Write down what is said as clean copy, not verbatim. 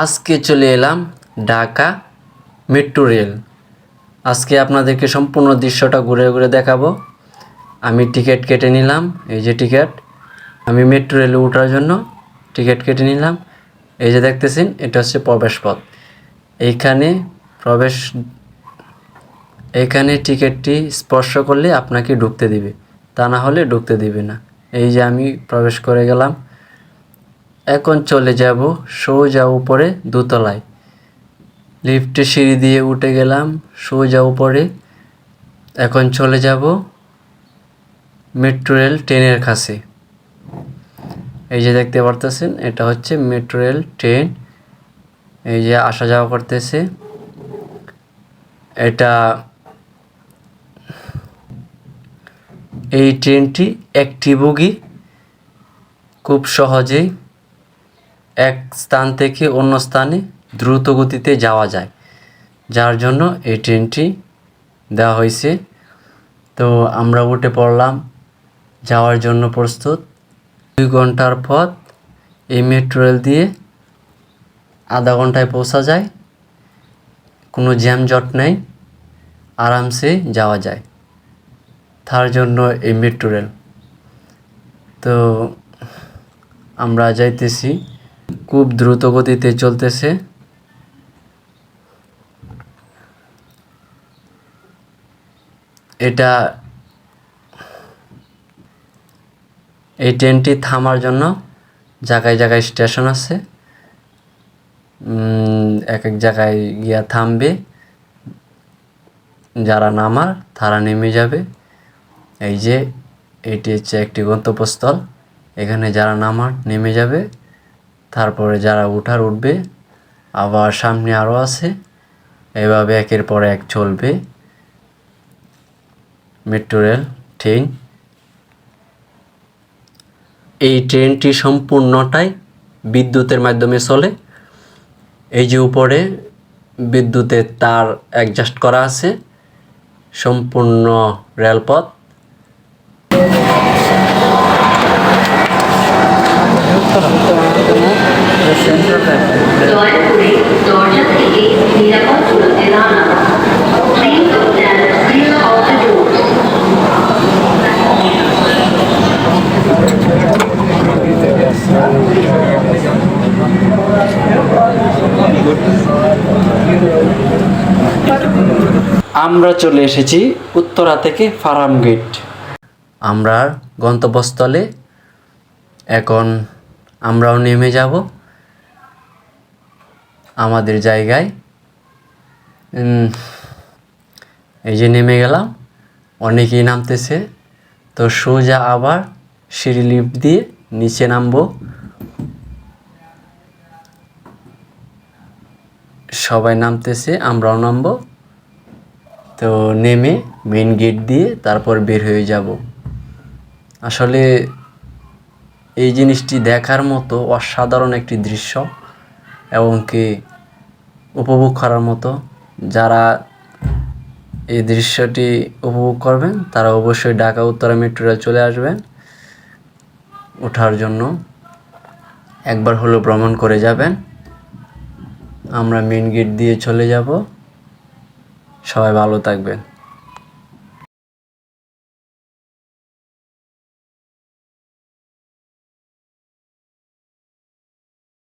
আজকে চলে এলাম ঢাকা মেট্রো রেল। আজকে আপনাদেরকে সম্পূর্ণ দৃশ্যটা ঘুরে ঘুরে দেখাবো। আমি টিকিট কেটে নিলাম, এই যে টিকিট। আমি মেট্রো রেলে ওঠার জন্য টিকিট কেটে নিলাম। এই যে দেখতেছেন, এটা হচ্ছে প্রবেশ পথ। এইখানে টিকিটটি স্পর্শ করলে আপনাকে ঢুকতে দিবে, তা না হলে ঢুকতে দিবে না। এই যে আমি প্রবেশ করে গেলাম। এখন চলে যাব সোজা উপরে দোতলায়। লিফটে সিঁড়ি দিয়ে উঠে গেলাম সোজা উপরে। এখন চলে যাব মেট্রো রেল ট্রেনের কাছে। এই যে দেখতে পারতেছেন, এটা হচ্ছে মেট্রো রেল ট্রেন। এই যে আসা যাওয়া করতেছে। এই ট্রেনটি একটি বগি, খুব সহজেই এক স্থান থেকে অন্য স্থানে দ্রুত গতিতে যাওয়া যায়, যার জন্য এই ট্রেনটি দেওয়া হয়েছে। তো আমরা উঠে পড়লাম, যাওয়ার জন্য প্রস্তুত। 2 ঘন্টার পথ এই মেট্রো রেল দিয়ে আধা ঘন্টায় পৌঁছা যায়। কোনো জ্যামজট নেই, আরামসে যাওয়া যায়, তার জন্য এই মেট্রো রেল। তো আমরা যাইতেছি, খুব দ্রুত গতিতে চলতেছে। এই ট্রেনটি থামার জন্য জায়গায় জায়গায় স্টেশন আছে। এক এক জায়গায় গিয়া থামবে, যারা নামার তারা নেমে যাবে। এই যে এটি হচ্ছে একটি গন্তব্যস্থল। এখানে যারা নামার নেমে যাবে, তারপরে যারা উঠার উঠবে। আবার সামনে আরও আছে, এভাবে একের পর এক চলবে মেট্রো রেল ট্রেন। এই ট্রেনটি সম্পূর্ণটাই বিদ্যুতের মাধ্যমে চলে। এই যে উপরে বিদ্যুতের তার অ্যাডজাস্ট করা আছে। সম্পূর্ণ রেলপথ। আমরা চলে এসেছি উত্তরা থেকে ফার্ম গেট। আমরা গন্তব্যস্থলে। এখন আমরাও নেমে যাব আমাদের জায়গায়। এই যে নেমে গেলাম, অনেকেই নামতেছে। তো সোজা আবার সিঁড়ি লিফট দিয়ে নিচে নামবো। সবাই নামতেছে, আমরাও নামবো। তো নেমে মেন গেট দিয়ে তারপর বের হয়ে যাব। আসলে এই জিনিসটি দেখার মতো অসাধারণ একটি দৃশ্য, এবং কি উপভোগ করার মতো। যারা এই দৃশ্যটি উপভোগ করবেন তারা অবশ্যই ঢাকা উত্তরা মেট্রো রেল চলে আসবেন ওঠার জন্য। একবার হলো ভ্রমণ করে যাবেন। আমরা মেন গেট দিয়ে চলে যাব। সবাই ভালো থাকবেন।